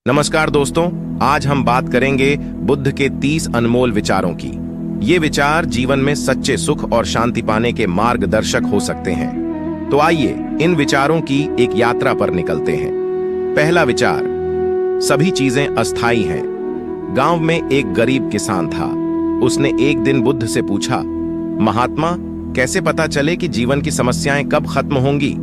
नमस्कार दोस्तों, आज हम बात करेंगे बुद्ध के 30 अनमोल विचारों की। ये विचार जीवन में सच्चे सुख और शांति पाने के मार्गदर्शक हो सकते हैं। तो आइए इन विचारों की एक यात्रा पर निकलते हैं। पहला विचार, सभी चीजें अस्थायी हैं। गांव में एक गरीब किसान था। उसने एक दिन बुद्ध से पूछा, महात्मा, कैसे पता चले कि जीवन की समस्याएं कब खत्म होंगी?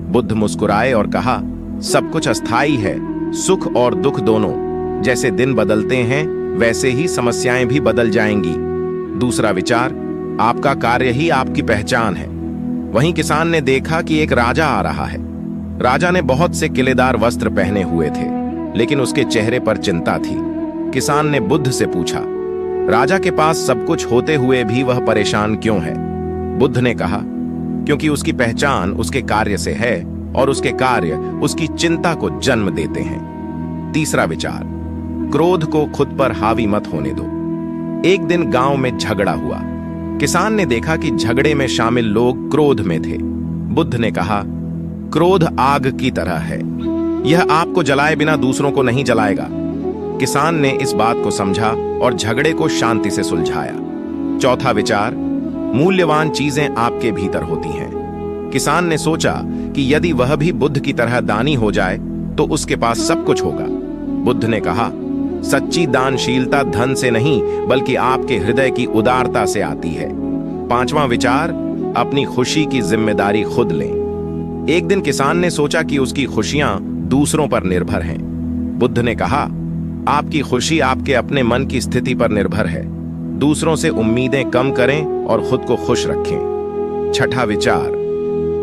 बुद्ध मुस्कुराए और कहा, सब कुछ अस्थायी है, सुख और दुख दोनों। जैसे दिन बदलते हैं वैसे ही समस्याएं भी बदल जाएंगी। दूसरा विचार, आपका कार्य ही आपकी पहचान है। वहीं किसान ने देखा कि एक राजा आ रहा है। राजा ने बहुत से किलेदार वस्त्र पहने हुए थे, लेकिन उसके चेहरे पर चिंता थी। किसान ने बुद्ध से पूछा, राजा के पास सब कुछ होते हुए भी वह परेशान क्यों है? बुद्ध ने कहा, क्योंकि उसकी पहचान उसके कार्य से है और उसके कार्य उसकी चिंता को जन्म देते हैं। तीसरा विचार, क्रोध को खुद पर हावी मत होने दो। एक दिन गांव में झगड़ा हुआ। किसान ने देखा कि झगड़े में शामिल लोग क्रोध में थे। बुद्ध ने कहा, क्रोध आग की तरह है, यह आपको जलाए बिना दूसरों को नहीं जलाएगा। किसान ने इस बात को समझा और झगड़े को शांति से सुलझाया। चौथा विचार, मूल्यवान चीजें आपके भीतर होती हैं। किसान ने सोचा कि यदि वह भी बुद्ध की तरह दानी हो जाए तो उसके पास सब कुछ होगा। बुद्ध ने कहा, सच्ची दानशीलता धन से नहीं बल्कि आपके हृदय की उदारता से आती है। पांचवा विचार, अपनी खुशी की जिम्मेदारी खुद लें। एक दिन किसान ने सोचा कि उसकी खुशियां दूसरों पर निर्भर हैं। बुद्ध ने कहा, आपकी खुशी आपके अपने मन की स्थिति पर निर्भर है। दूसरों से उम्मीदें कम करें और खुद को खुश रखें। छठा विचार,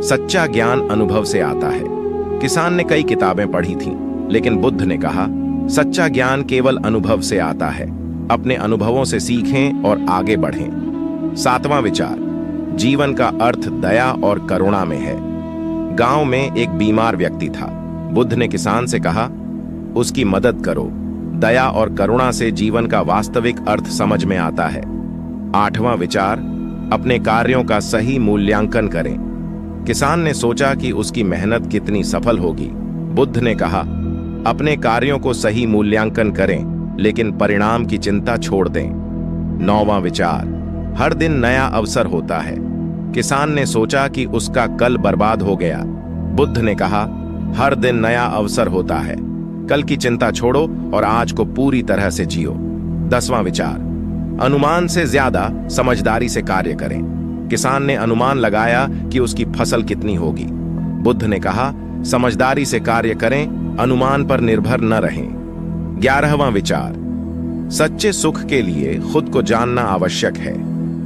सच्चा ज्ञान अनुभव से आता है। किसान ने कई किताबें पढ़ी थीं, लेकिन बुद्ध ने कहा, सच्चा ज्ञान केवल अनुभव से आता है। अपने अनुभवों से सीखें और आगे बढ़ें। सातवां विचार, जीवन का अर्थ दया और करुणा में है। गांव में एक बीमार व्यक्ति था। बुद्ध ने किसान से कहा, उसकी मदद करो। दया और करुणा से जीवन का वास्तविक अर्थ समझ में आता है। आठवां विचार, अपने कार्यों का सही मूल्यांकन करें। किसान ने सोचा कि उसकी मेहनत कितनी सफल होगी। बुद्ध ने कहा, अपने कार्यों को सही मूल्यांकन करें, लेकिन परिणाम की चिंता छोड़ दें। नौवां विचार, हर दिन नया अवसर होता है। किसान ने सोचा कि उसका कल बर्बाद हो गया। बुद्ध ने कहा, हर दिन नया अवसर होता है। कल की चिंता छोड़ो और आज को पूरी तरह से जियो। 10वां विचार, अनुमान से ज्यादा समझदारी से कार्य करें। किसान ने अनुमान लगाया कि उसकी फसल कितनी होगी। बुद्ध ने कहा, समझदारी से कार्य करें, अनुमान पर निर्भर न रहें। 11वां विचार, सच्चे सुख के लिए खुद को जानना आवश्यक है।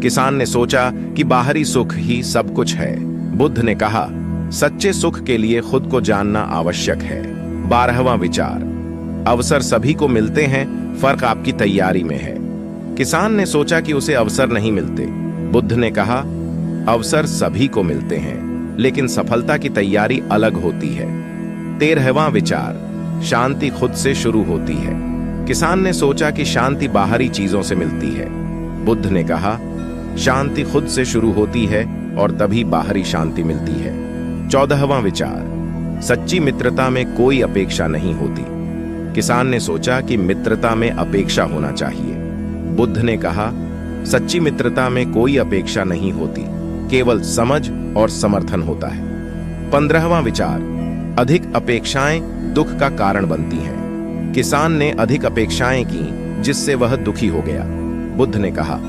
किसान ने सोचा कि बाहरी सुख ही सब कुछ है। बुद्ध ने कहा, सच्चे सुख के लिए खुद को जानना आवश्यक है। 12वां विचार, अवसर सभी को मिलते हैं, फर्क आपकी तैयारी में है। किसान ने सोचा कि उसे अवसर नहीं मिलते। बुद्ध ने कहा, अवसर सभी को मिलते हैं, लेकिन सफलता की तैयारी अलग होती है। 13वां विचार, शांति खुद से शुरू होती है। किसान ने सोचा कि शांति बाहरी चीजों से मिलती है। बुद्ध ने कहा, शांति खुद से शुरू होती है और तभी बाहरी शांति मिलती है। 14वां विचार, सच्ची मित्रता में कोई अपेक्षा नहीं होती। किसान ने सोचा कि मित्रता में अपेक्षा होना चाहिए। बुद्ध ने कहा, सच्ची मित्रता में कोई अपेक्षा नहीं होती, केवल समझ और समर्थन होता है। 15वां विचार, अधिक अपेक्षाएं दुख का कारण बनती हैं। किसान ने अधिक अपेक्षाएं की जिससे वह दुखी हो गया। बुद्ध ने कहा,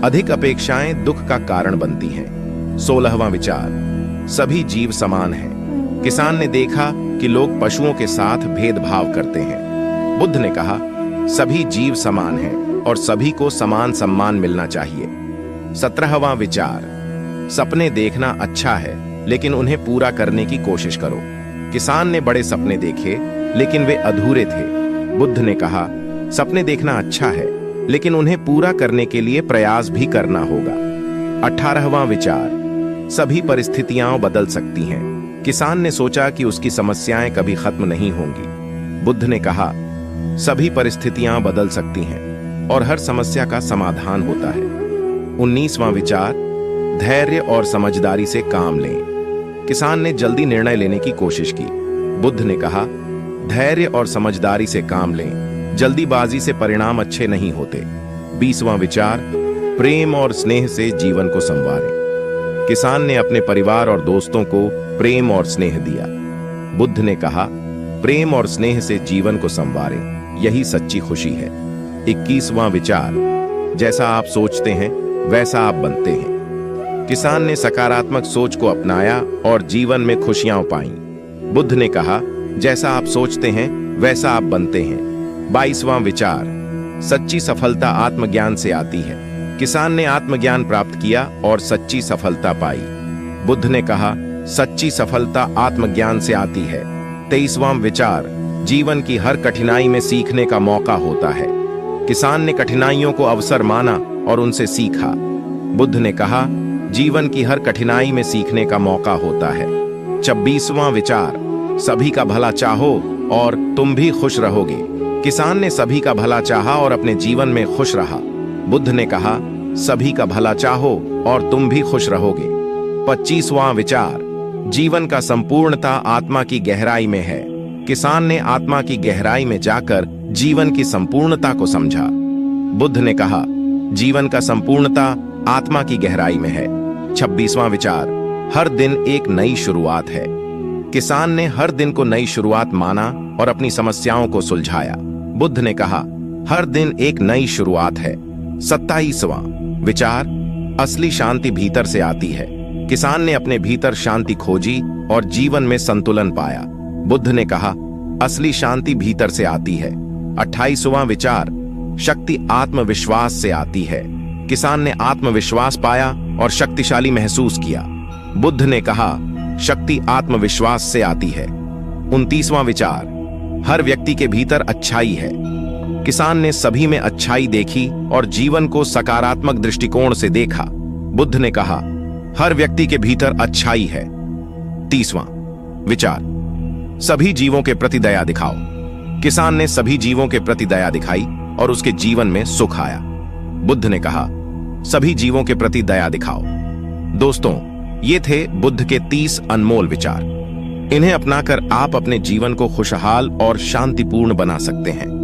अधिक अपेक्षाएं दुख का कारण बनती हैं। 16वां विचार, सभी जीव समान हैं। किसान ने देखा कि लोग पशुओं के साथ भेदभाव करते हैं। बुद्ध ने कहा, सभी जीव समान हैं और सभी को समान सम्मान मिलना चाहिए। 17वां विचार, सपने देखना अच्छा है, लेकिन उन्हें पूरा करने की कोशिश करो। किसान ने बड़े सपने देखे, लेकिन वे अधूरे थे। बुद्ध ने कहा, सपने देखना अच्छा है, लेकिन उन्हें पूरा करने के लिए प्रयास भी करना होगा। 18वां विचार, सभी परिस्थितियां बदल सकती हैं। किसान ने सोचा कि उसकी समस्याएं कभी खत्म नहीं होंगी। बुद्ध ने कहा, सभी परिस्थितियां बदल सकती हैं और हर समस्या का समाधान होता है। 19वां विचार, धैर्य और समझदारी से काम लें। किसान ने जल्दी निर्णय लेने की कोशिश की। बुद्ध ने कहा, धैर्य और समझदारी से काम लें, जल्दीबाजी से परिणाम अच्छे नहीं होते। 20वां विचार, प्रेम और स्नेह से जीवन को संवारें। किसान ने अपने परिवार और दोस्तों को प्रेम और स्नेह दिया। बुद्ध ने कहा, प्रेम और स्नेह से जीवन को संवारें, यही सच्ची खुशी है। 21वां विचार, जैसा आप सोचते हैं वैसा आप बनते हैं। किसान ने सकारात्मक सोच को अपनाया और जीवन में खुशियां पाईं। बुद्ध ने कहा, जैसा आप सोचते हैं वैसा आप बनते हैं। 22वां विचार, सच्ची सफलता आत्मज्ञान से आती है। किसान ने आत्मज्ञान प्राप्त किया और सच्ची सफलता पाई। बुद्ध ने कहा, सच्ची सफलता आत्मज्ञान से आती है। 23वां विचार, जीवन की हर कठिनाई में सीखने का मौका होता है। किसान ने कठिनाइयों को अवसर माना और उनसे सीखा। बुद्ध ने कहा, जीवन की हर कठिनाई में सीखने का मौका होता है। 26वां विचार, सभी का भला चाहो और तुम भी खुश रहोगे। किसान ने सभी का भला चाहा और अपने जीवन में खुश रहा। बुद्ध ने कहा, सभी का भला चाहो और तुम भी खुश रहोगे। 25वां विचार, जीवन का संपूर्णता आत्मा की गहराई में है। किसान ने आत्मा की गहराई में जाकर जीवन की संपूर्णता को समझा। बुद्ध ने कहा, जीवन का संपूर्णता आत्मा की गहराई में है। 26वां विचार, हर दिन एक नई शुरुआत है। किसान ने हर दिन को नई शुरुआत माना और अपनी समस्याओं को सुलझाया। बुद्ध ने कहा, हर दिन एक नई शुरुआत है। 27वां विचार, असली शांति भीतर से आती है। किसान ने अपने भीतर शांति खोजी और जीवन में संतुलन पाया। बुद्ध ने कहा, असली शांति भीतर से आती है। 28वां विचार, शक्ति आत्मविश्वास से आती है। किसान ने आत्मविश्वास पाया और शक्तिशाली महसूस किया। बुद्ध ने कहा, शक्ति आत्मविश्वास से आती है। 29वां विचार, हर व्यक्ति के भीतर अच्छाई है। किसान ने सभी में अच्छाई देखी और जीवन को सकारात्मक दृष्टिकोण से देखा। बुद्ध ने कहा, हर व्यक्ति के भीतर अच्छाई है। 30वां विचार, सभी जीवों के प्रति दया दिखाओ। किसान ने सभी जीवों के प्रति दया दिखाई और उसके जीवन में सुख आया। बुद्ध ने कहा, सभी जीवों के प्रति दया दिखाओ। दोस्तों, ये थे बुद्ध के 30 अनमोल विचार। इन्हें अपनाकर आप अपने जीवन को खुशहाल और शांतिपूर्ण बना सकते हैं।